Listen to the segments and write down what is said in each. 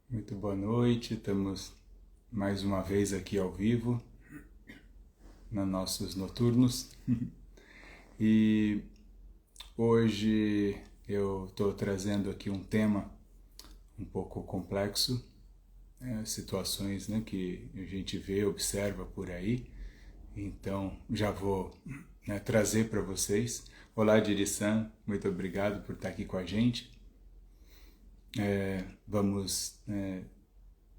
Muito boa noite, estamos mais uma vez aqui ao vivo, nos nossos noturnos. E hoje eu estou trazendo aqui um tema um pouco complexo, situações, né, que a gente vê, observa por aí. Então já vou, né, trazer para vocês. Olá, Diri-san, muito obrigado por estar aqui com a gente. Vamos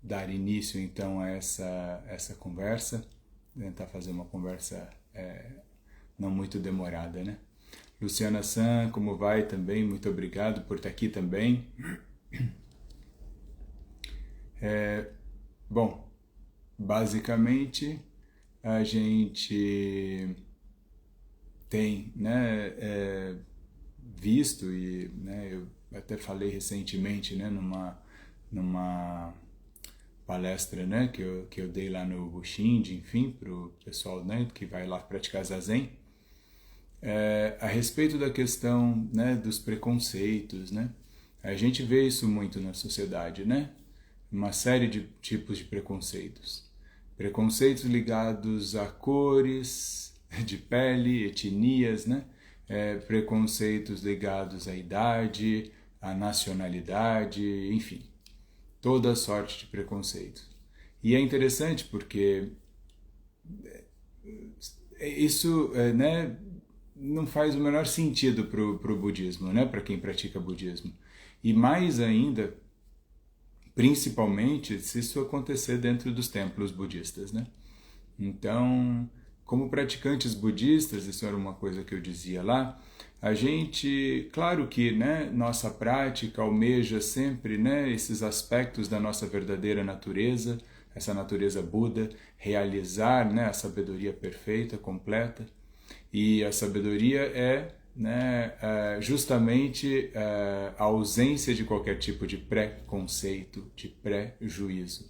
dar início então a essa conversa, tentar fazer uma conversa não muito demorada, né? Luciana San, como vai também? Muito obrigado por estar aqui também. Bom, basicamente a gente tem, né, visto e, né, eu até falei recentemente, né, numa palestra, né, que eu dei lá no Bushind, enfim, para o pessoal, né, que vai lá praticar Zazen, a respeito da questão, né, dos preconceitos, né. A gente vê isso muito na sociedade, né, uma série de tipos de preconceitos. Preconceitos ligados a cores de pele, etnias, né, preconceitos ligados à idade, à nacionalidade, enfim, toda sorte de preconceitos. E é interessante porque isso, né, não faz o menor sentido para o budismo, né, para quem pratica budismo. E mais ainda, principalmente se isso acontecer dentro dos templos budistas, né? Então, como praticantes budistas, isso era uma coisa que eu dizia lá, a gente, claro que, né, nossa prática almeja sempre, né, esses aspectos da nossa verdadeira natureza, essa natureza Buda, realizar, né, a sabedoria perfeita, completa. E a sabedoria é, né, justamente a ausência de qualquer tipo de preconceito, de pré-juízo.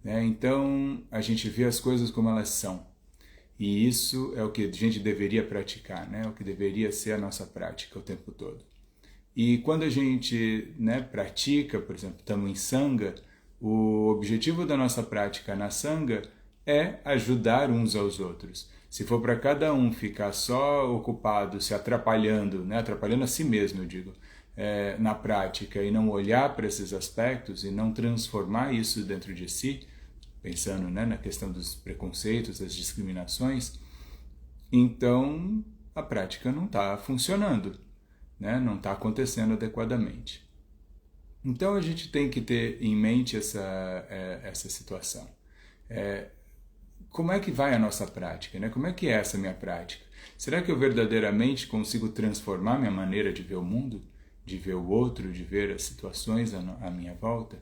Né? Então, a gente vê as coisas como elas são. E isso é o que a gente deveria praticar, né? O que deveria ser a nossa prática o tempo todo. E quando a gente, né, pratica, por exemplo, estamos em Sangha, o objetivo da nossa prática na Sangha é ajudar uns aos outros. Se for para cada um ficar só ocupado, se atrapalhando, né, atrapalhando a si mesmo, eu digo, na prática, e não olhar para esses aspectos e não transformar isso dentro de si, pensando, né, na questão dos preconceitos, das discriminações, então a prática não está funcionando, né? Não está acontecendo adequadamente. Então a gente tem que ter em mente essa situação. Como é que vai a nossa prática? Né? Como é que é essa minha prática? Será que eu verdadeiramente consigo transformar minha maneira de ver o mundo, de ver o outro, de ver as situações à minha volta?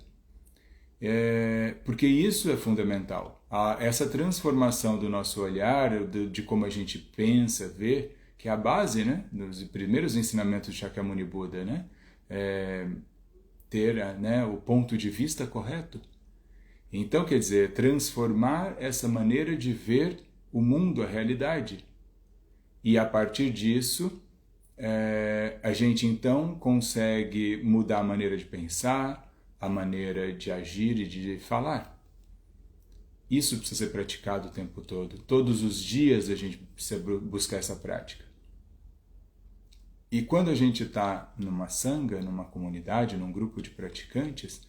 Porque isso é fundamental. Essa transformação do nosso olhar, de como a gente pensa, vê, que é a base, né, dos primeiros ensinamentos de Shakyamuni Buda, né, ter, né, o ponto de vista correto. Então, quer dizer, transformar essa maneira de ver o mundo, a realidade. E a partir disso, a gente então consegue mudar a maneira de pensar, a maneira de agir e de falar. Isso precisa ser praticado o tempo todo. Todos os dias a gente precisa buscar essa prática. E quando a gente está numa sangha, numa comunidade, num grupo de praticantes,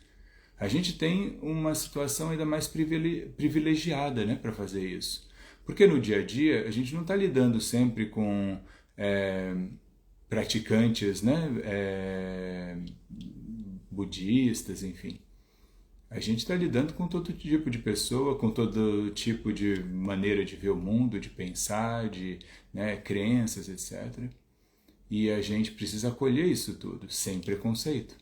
a gente tem uma situação ainda mais privilegiada, né, para fazer isso. Porque no dia a dia a gente não está lidando sempre com praticantes, né, budistas, enfim. A gente está lidando com todo tipo de pessoa, com todo tipo de maneira de ver o mundo, de pensar, de, né, crenças, etc. E a gente precisa acolher isso tudo, sem preconceito.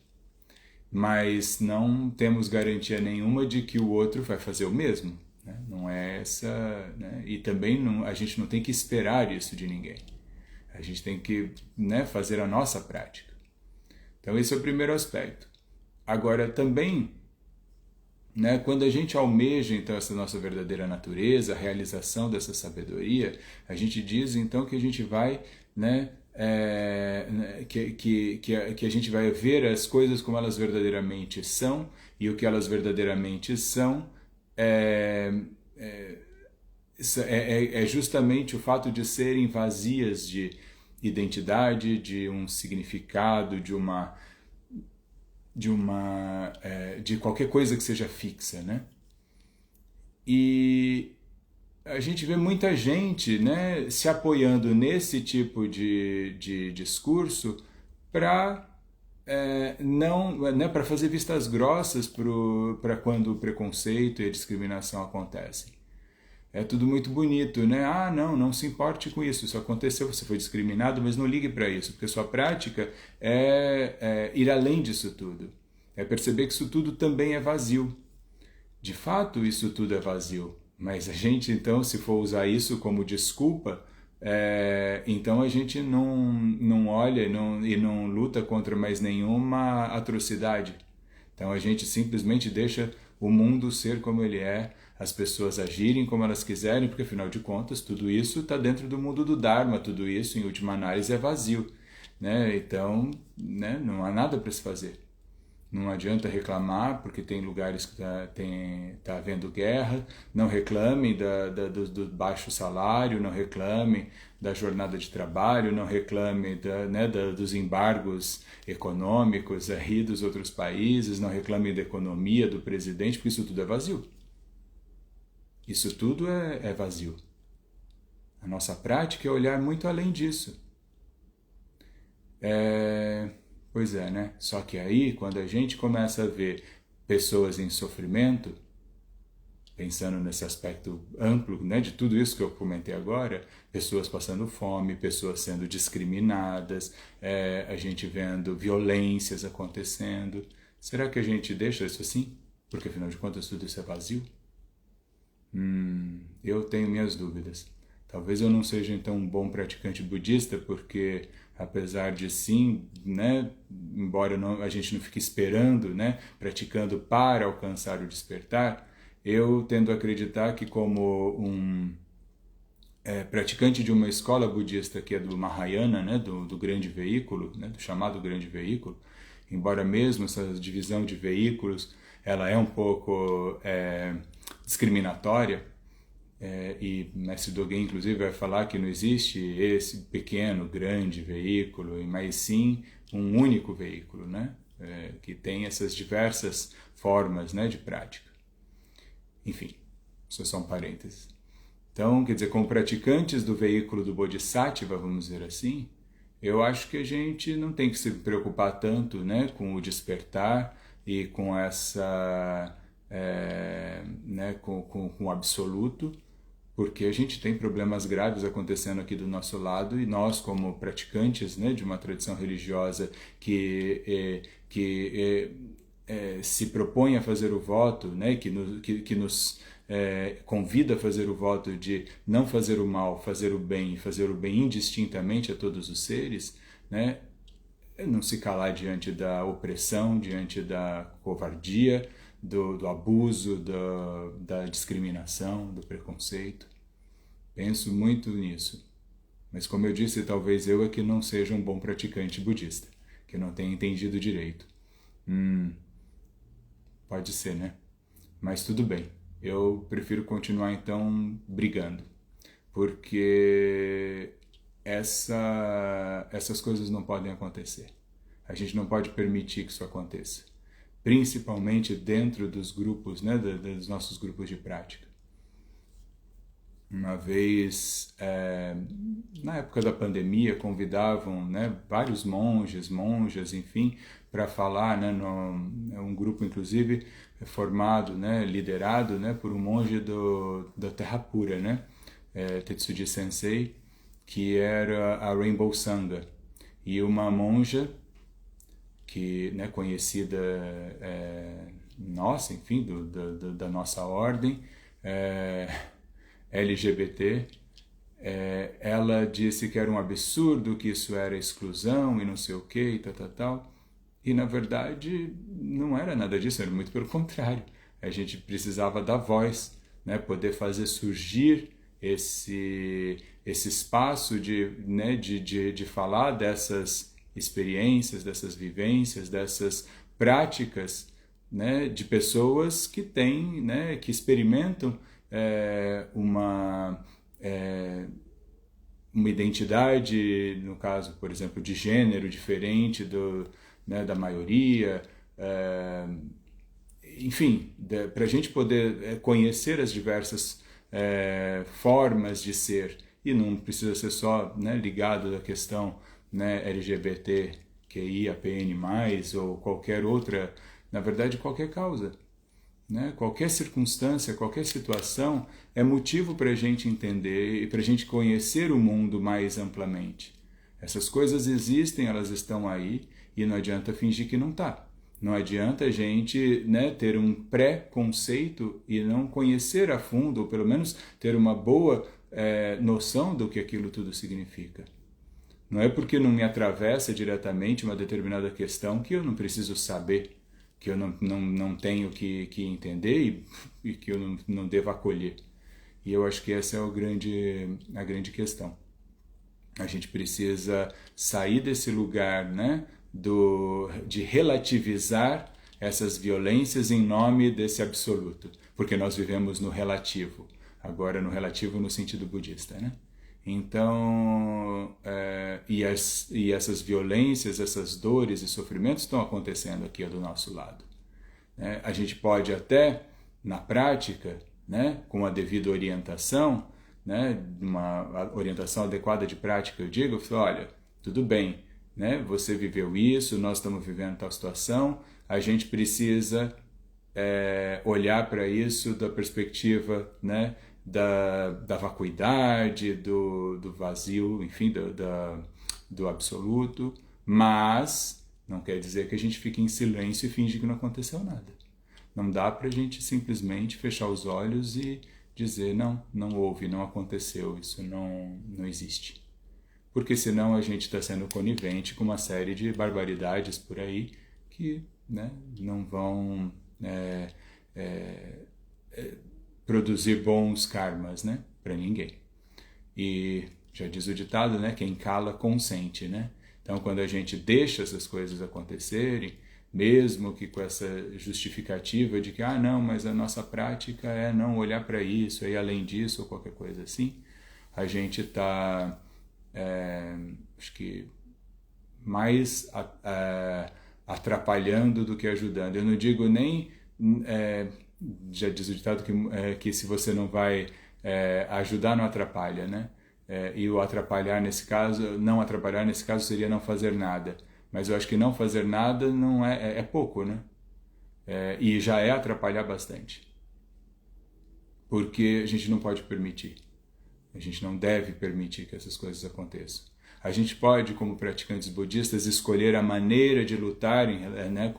Mas não temos garantia nenhuma de que o outro vai fazer o mesmo. Né? Não é essa... Né? E também não, a gente não tem que esperar isso de ninguém. A gente tem que, né, fazer a nossa prática. Então esse é o primeiro aspecto. Agora também, né, quando a gente almeja então essa nossa verdadeira natureza, a realização dessa sabedoria, a gente diz então que a gente vai, né, que a gente vai ver as coisas como elas verdadeiramente são, e o que elas verdadeiramente são é, é, é justamente o fato de serem vazias de identidade, de um significado, de qualquer coisa que seja fixa, né? E a gente vê muita gente, né, se apoiando nesse tipo de discurso para não, né, para fazer vistas grossas para quando o preconceito e a discriminação acontecem. É tudo muito bonito, né? Ah, não, não se importe com isso. Isso aconteceu, você foi discriminado, mas não ligue para isso, porque sua prática é ir além disso tudo. É perceber que isso tudo também é vazio. De fato, isso tudo é vazio. Mas a gente, então, se for usar isso como desculpa, então a gente não olha e não luta contra mais nenhuma atrocidade. Então a gente simplesmente deixa o mundo ser como ele é, as pessoas agirem como elas quiserem, porque afinal de contas tudo isso está dentro do mundo do Dharma, tudo isso em última análise é vazio, né? Então, né, não há nada para se fazer. Não adianta reclamar porque tem lugares que tá havendo guerra, não reclamem do baixo salário, não reclamem da jornada de trabalho, não reclamem dos embargos econômicos aí dos outros países, não reclamem da economia, do presidente, porque isso tudo é vazio. Isso tudo é vazio. A nossa prática é olhar muito além disso. Pois é, né? Só que aí, quando a gente começa a ver pessoas em sofrimento, pensando nesse aspecto amplo, né, de tudo isso que eu comentei agora, pessoas passando fome, pessoas sendo discriminadas, a gente vendo violências acontecendo, será que a gente deixa isso assim? Porque afinal de contas tudo isso é vazio? Eu tenho minhas dúvidas. Talvez eu não seja então um bom praticante budista, porque apesar de sim, né, embora a gente não fique esperando, né, praticando para alcançar o despertar, eu tendo a acreditar que como um praticante de uma escola budista que é do Mahayana, né, do grande veículo, né, do chamado grande veículo, embora mesmo essa divisão de veículos ela é um pouco discriminatória, e Mestre Dogen inclusive vai falar que não existe esse pequeno, grande veículo, mas sim um único veículo, né? Que tem essas diversas formas, né, de prática. Enfim, isso é só um parênteses. Então, quer dizer, como praticantes do veículo do Bodhisattva, vamos dizer assim, eu acho que a gente não tem que se preocupar tanto, né, com o despertar e com essa, né, com o absoluto, porque a gente tem problemas graves acontecendo aqui do nosso lado e nós, como praticantes, né, de uma tradição religiosa que se propõe a fazer o voto, né, que nos convida a fazer o voto de não fazer o mal, fazer o bem indistintamente a todos os seres, né, não se calar diante da opressão, diante da covardia, do abuso, da discriminação, do preconceito. Penso muito nisso. Mas como eu disse, talvez eu é que não seja um bom praticante budista, que não tenha entendido direito. Pode ser, né? Mas tudo bem. Eu prefiro continuar então brigando, porque essas coisas não podem acontecer. A gente não pode permitir que isso aconteça, principalmente dentro dos grupos, né, dos nossos grupos de prática. Uma vez, na época da pandemia, convidavam, né, vários monjas, enfim, para falar, né, um grupo, inclusive, formado, né, liderado, né, por um monge da Terra Pura, né, Tetsuji Sensei, que era a Rainbow Sangha, e uma monja que, né, conhecida nossa, enfim, da nossa ordem, LGBT, ela disse que era um absurdo, que isso era exclusão e não sei o que e tal. E na verdade não era nada disso, era muito pelo contrário. A gente precisava da voz, né, poder fazer surgir esse espaço né, de falar dessas experiências, dessas vivências, dessas práticas, né, de pessoas que têm, né, que experimentam uma identidade, no caso, por exemplo, de gênero diferente né, da maioria, enfim, para a gente poder conhecer as diversas formas de ser, e não precisa ser só, né, ligado à questão, né, LGBTQIAPN+, ou qualquer outra, na verdade, qualquer causa. Né? Qualquer circunstância, qualquer situação é motivo para a gente entender e para a gente conhecer o mundo mais amplamente. Essas coisas existem, elas estão aí, e não adianta fingir que não está. Não adianta a gente, né, ter um pré-conceito e não conhecer a fundo, ou pelo menos ter uma boa noção do que aquilo tudo significa. Não é porque não me atravessa diretamente uma determinada questão que eu não preciso saber, que eu não tenho que entender e que eu não devo acolher. E eu acho que essa é a grande questão. A gente precisa sair desse lugar, né, de relativizar essas violências em nome desse absoluto, porque nós vivemos no relativo, agora no relativo no sentido budista, né? Então, e essas violências, essas dores e sofrimentos estão acontecendo aqui do nosso lado. Né? A gente pode até, na prática, né, com a devida orientação, né, uma orientação adequada de prática, eu digo, olha, tudo bem, né, você viveu isso, nós estamos vivendo tal situação, a gente precisa olhar para isso da perspectiva, né, da vacuidade, do vazio, enfim, do absoluto, mas não quer dizer que a gente fique em silêncio e finge que não aconteceu nada. Não dá para a gente simplesmente fechar os olhos e dizer não houve, não aconteceu, isso não existe. Porque senão a gente está sendo conivente com uma série de barbaridades por aí que, né, não vão produzir bons karmas, né, para ninguém. E já diz o ditado, né, quem cala consente, né? Então, quando a gente deixa essas coisas acontecerem, mesmo que com essa justificativa de que, não, mas a nossa prática é não olhar para isso, e além disso, ou qualquer coisa assim, a gente está, acho que, mais atrapalhando do que ajudando. Eu não digo nem, já diz o ditado que se você não vai ajudar, não atrapalha, né? E o atrapalhar nesse caso, não atrapalhar nesse caso seria não fazer nada. Mas eu acho que não fazer nada não é pouco, né? E já é atrapalhar bastante. Porque a gente não pode permitir. A gente não deve permitir que essas coisas aconteçam. A gente pode, como praticantes budistas, escolher a maneira de lutar, né,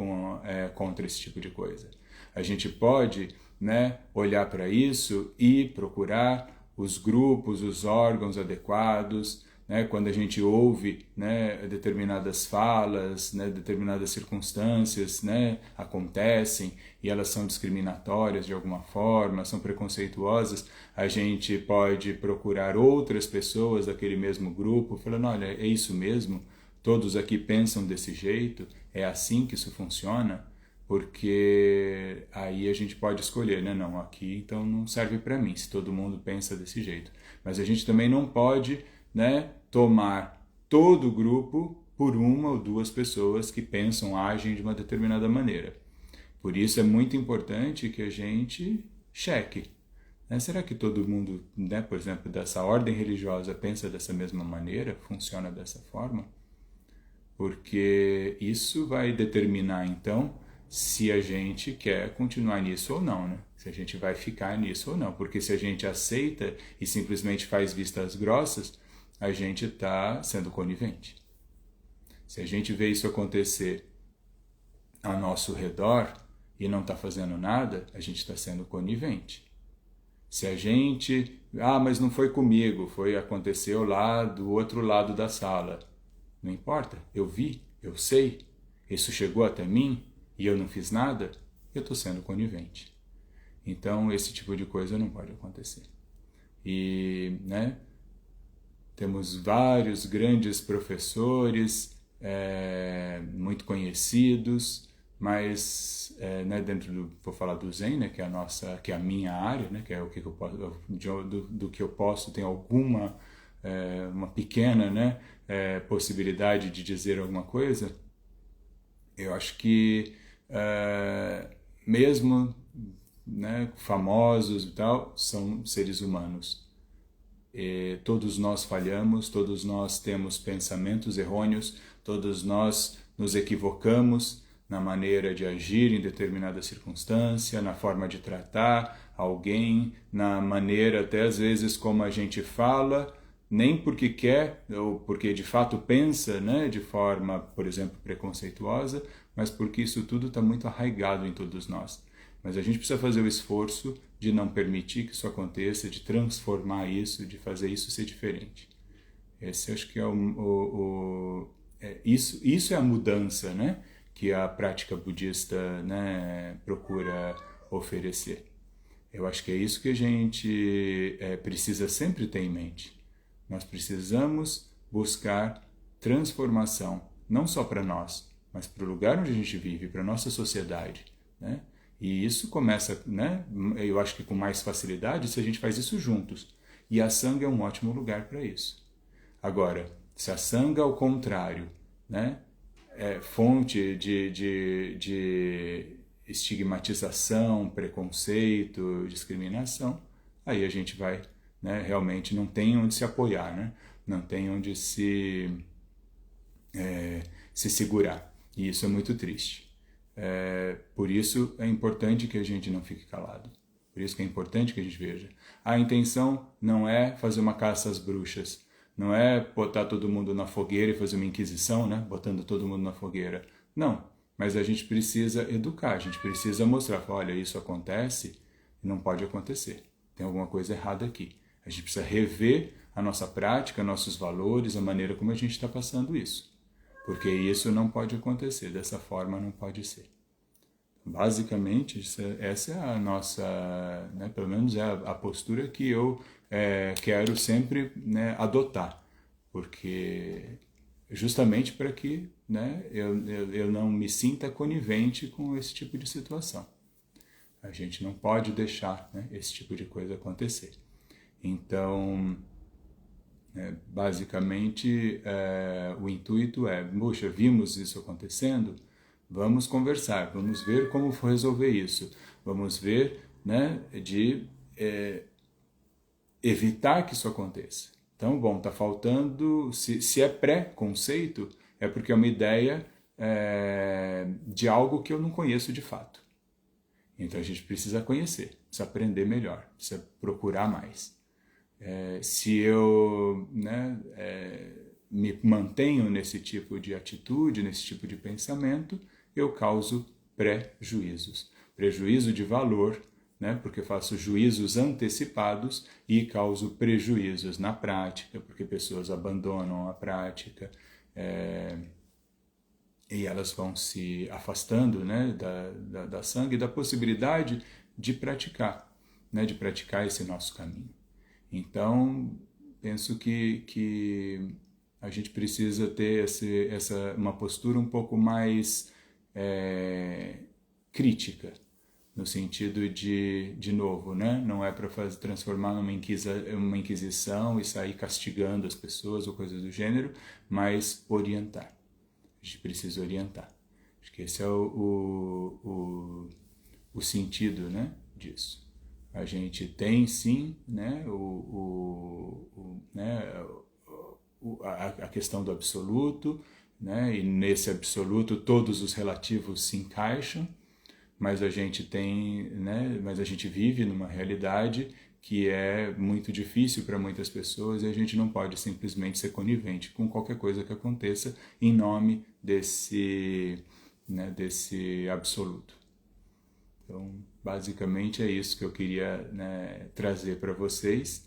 contra esse tipo de coisa. A gente pode, né, olhar para isso e procurar os grupos, os órgãos adequados, né, quando a gente ouve, né, determinadas falas, né, determinadas circunstâncias, né, acontecem e elas são discriminatórias de alguma forma, são preconceituosas, a gente pode procurar outras pessoas daquele mesmo grupo, falando, olha, é isso mesmo? Todos aqui pensam desse jeito? É assim que isso funciona? Porque aí a gente pode escolher, né? Não, aqui então não serve para mim, se todo mundo pensa desse jeito. Mas a gente também não pode, né, tomar todo o grupo por uma ou duas pessoas que pensam, agem de uma determinada maneira. Por isso é muito importante que a gente cheque. Né? Será que todo mundo, né, por exemplo, dessa ordem religiosa pensa dessa mesma maneira, funciona dessa forma? Porque isso vai determinar, então, se a gente quer continuar nisso ou não, né? Se a gente vai ficar nisso ou não. Porque se a gente aceita e simplesmente faz vistas grossas, a gente está sendo conivente. Se a gente vê isso acontecer ao nosso redor e não está fazendo nada, a gente está sendo conivente. Se a gente, mas não foi comigo, aconteceu lá do outro lado da sala. Não importa, eu vi, eu sei, isso chegou até mim, e eu não fiz nada, eu estou sendo conivente. Então, esse tipo de coisa não pode acontecer. E, né, temos vários grandes professores muito conhecidos, mas né, vou falar do Zen, né, que é a minha área, né, que é o que eu posso, do que eu posso, tem alguma uma pequena, né, possibilidade de dizer alguma coisa. Eu acho que mesmo, né, famosos e tal, são seres humanos. E todos nós falhamos, todos nós temos pensamentos errôneos, todos nós nos equivocamos na maneira de agir em determinada circunstância, na forma de tratar alguém, na maneira até às vezes como a gente fala, nem porque quer ou porque de fato pensa, né, de forma, por exemplo, preconceituosa, mas porque isso tudo está muito arraigado em todos nós. Mas a gente precisa fazer o esforço de não permitir que isso aconteça, de transformar isso, de fazer isso ser diferente. Esse acho que é isso é a mudança, né, que a prática budista, né, procura oferecer. Eu acho que é isso que a gente precisa sempre ter em mente. Nós precisamos buscar transformação, não só para nós, mas para o lugar onde a gente vive, para a nossa sociedade, né? E isso começa, né, eu acho que com mais facilidade se a gente faz isso juntos. E a Sangha é um ótimo lugar para isso. Agora, se a Sangha, ao contrário, né, é fonte de estigmatização, preconceito, discriminação, aí a gente vai, né, realmente não tem onde se apoiar, né? Não tem onde se segurar. E isso é muito triste. Por isso é importante que a gente não fique calado. Por isso que é importante que a gente veja. A intenção não é fazer uma caça às bruxas, não é botar todo mundo na fogueira e fazer uma inquisição, né? Botando todo mundo na fogueira. Não, mas a gente precisa educar, a gente precisa mostrar, olha, isso acontece e não pode acontecer. Tem alguma coisa errada aqui. A gente precisa rever a nossa prática, nossos valores, a maneira como a gente está passando isso. Porque isso não pode acontecer, dessa forma não pode ser. Basicamente, essa é a nossa, né, pelo menos é a postura que eu quero sempre, né, adotar, porque justamente para que, né, eu não me sinta conivente com esse tipo de situação. A gente não pode deixar, né, esse tipo de coisa acontecer. Então, basicamente, o intuito é, puxa, vimos isso acontecendo, vamos conversar, vamos ver como resolver isso, vamos ver, né, de evitar que isso aconteça. Então, bom, está faltando, se é pré-conceito, é porque é uma ideia de algo que eu não conheço de fato. Então a gente precisa conhecer, precisa aprender melhor, precisa procurar mais. Se eu, né, me mantenho nesse tipo de atitude, nesse tipo de pensamento, eu causo prejuízos. Prejuízo de valor, né, porque faço juízos antecipados e causo prejuízos na prática, porque pessoas abandonam a prática e elas vão se afastando, né, da Sangha e da possibilidade de praticar, né, de praticar esse nosso caminho. Então, penso que a gente precisa ter uma postura um pouco mais crítica, no sentido de novo, né? Não é para transformar numa inquisição e sair castigando as pessoas ou coisas do gênero, mas orientar. A gente precisa orientar. Acho que esse é o sentido, né, disso. A gente tem sim, né, a questão do absoluto, né, e nesse absoluto todos os relativos se encaixam, mas a gente tem, né, mas a gente vive numa realidade que é muito difícil para muitas pessoas e a gente não pode simplesmente ser conivente com qualquer coisa que aconteça em nome desse, né, desse absoluto. Então, basicamente é isso que eu queria, né, trazer para vocês.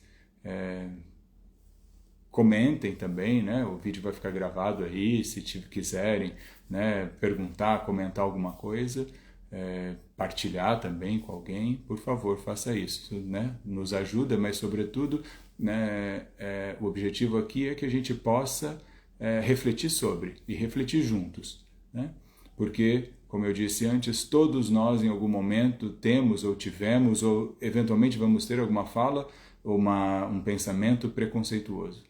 Comentem também, né? O vídeo vai ficar gravado aí, se quiserem, né, perguntar, comentar alguma coisa. partilhar também com alguém, por favor, faça isso, né? Nos ajuda, mas sobretudo, né, o objetivo aqui é que a gente possa refletir sobre e refletir juntos, né? Porque, como eu disse antes, todos nós em algum momento temos ou tivemos ou eventualmente vamos ter alguma fala ou um pensamento preconceituoso,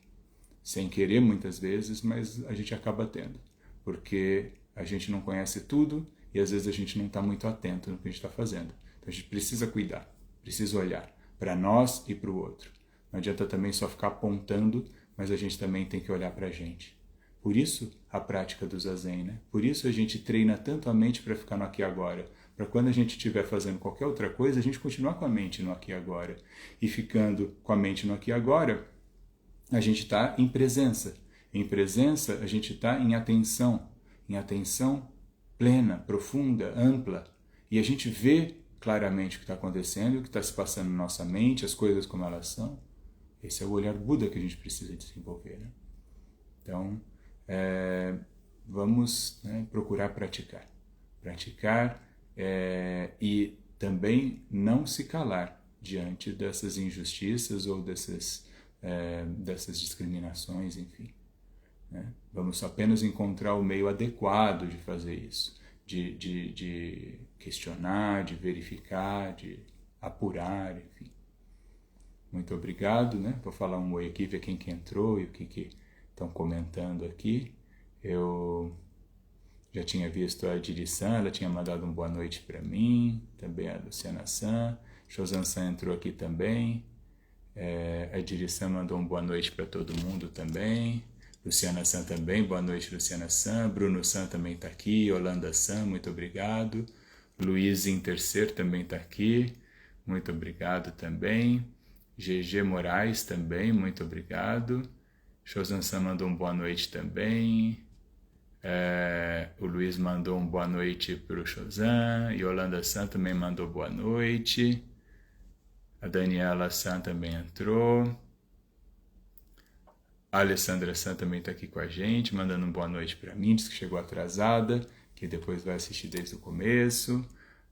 sem querer muitas vezes, mas a gente acaba tendo, porque a gente não conhece tudo e às vezes a gente não está muito atento no que a gente está fazendo. Então a gente precisa cuidar, precisa olhar para nós e para o outro. Não adianta também só ficar apontando, mas a gente também tem que olhar para a gente. Por isso a prática do Zazen, né? Por isso a gente treina tanto a mente para ficar no aqui e agora, para quando a gente estiver fazendo qualquer outra coisa, a gente continuar com a mente no aqui e agora. E ficando com a mente no aqui e agora, a gente está em presença. Em presença, a gente está em atenção plena, profunda, ampla. E a gente vê claramente o que está acontecendo, o que está se passando na nossa mente, as coisas como elas são. Esse é o olhar Buda que a gente precisa desenvolver, né? Então, vamos, né, procurar praticar. E também não se calar diante dessas injustiças ou dessas discriminações, enfim. Né? Vamos apenas encontrar o meio adequado de fazer isso, de questionar, de verificar, de apurar, enfim. Muito obrigado, né? Vou falar um oi aqui, ver quem que entrou e o que estão comentando aqui. Eu já tinha visto a Diri-san, ela tinha mandado uma boa noite para mim, também a Luciana-san, Shozan-san entrou aqui também, a Diri-san mandou uma boa noite para todo mundo também, Luciana-san também, boa noite Luciana-san, Bruno-san também está aqui, Holanda-san, muito obrigado, Luiz Intercer também está aqui, muito obrigado também, GG Moraes também, muito obrigado, Shozan-san mandou uma boa noite também, o Luiz mandou uma boa noite para o Shozan, Yolanda-san também mandou boa noite, a Daniela-san também entrou, a Alessandra-san também está aqui com a gente, mandando uma boa noite para mim, diz que chegou atrasada, que depois vai assistir desde o começo,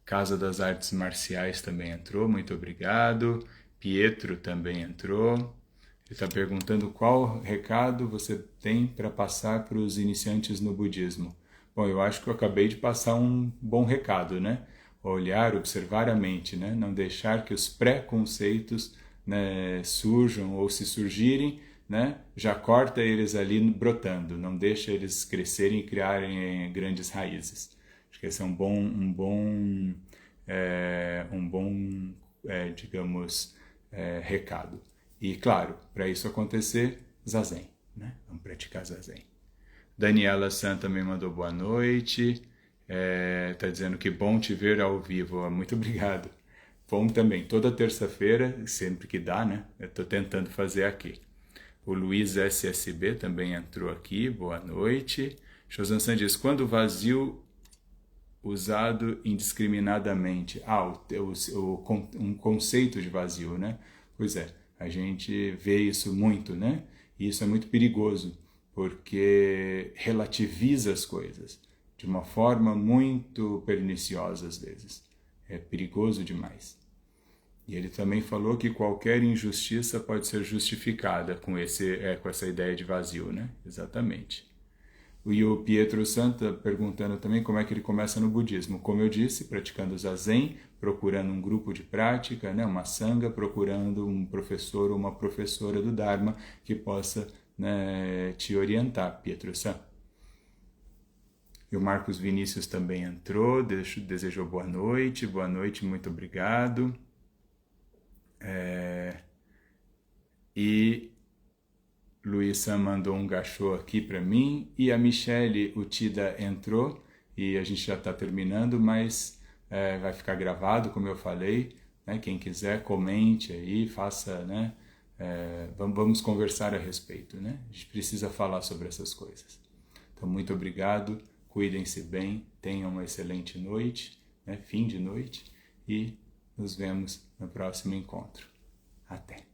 Casa das Artes Marciais também entrou, muito obrigado, Pietro também entrou, ele está perguntando qual recado você tem para passar para os iniciantes no budismo. Bom, eu acho que eu acabei de passar um bom recado, né? Olhar, observar a mente, né? Não deixar que os preconceitos, né, surjam ou se surgirem, né? Já corta eles ali brotando, não deixa eles crescerem e criarem grandes raízes. Acho que esse é digamos, recado. E, claro, para isso acontecer, Zazen, né? Vamos praticar Zazen. Daniela-san também mandou boa noite. Tá dizendo que bom te ver ao vivo. Muito obrigado. Bom também, toda terça-feira, sempre que dá, né? Eu estou tentando fazer aqui. O Luiz SSB também entrou aqui. Boa noite. Shozan-san diz, quando o vazio usado indiscriminadamente. Um conceito de vazio, né? Pois é. A gente vê isso muito, né? E isso é muito perigoso, porque relativiza as coisas de uma forma muito perniciosa às vezes. É perigoso demais. E ele também falou que qualquer injustiça pode ser justificada com essa ideia de vazio, né? Exatamente. E o Pietro Santa perguntando também como é que ele começa no budismo. Como eu disse, praticando Zazen, procurando um grupo de prática, né, uma sangha, procurando um professor ou uma professora do Dharma que possa, né, te orientar, Pietro Santa. E o Marcos Vinícius também entrou, desejou boa noite, muito obrigado. E Luísa mandou um gachô aqui para mim e a Michele Utida entrou e a gente já está terminando, mas vai ficar gravado, como eu falei, né? Quem quiser comente aí, faça, né? Vamos conversar a respeito, né? A gente precisa falar sobre essas coisas. Então, muito obrigado, cuidem-se bem, tenham uma excelente noite, né? Fim de noite, e nos vemos no próximo encontro. Até!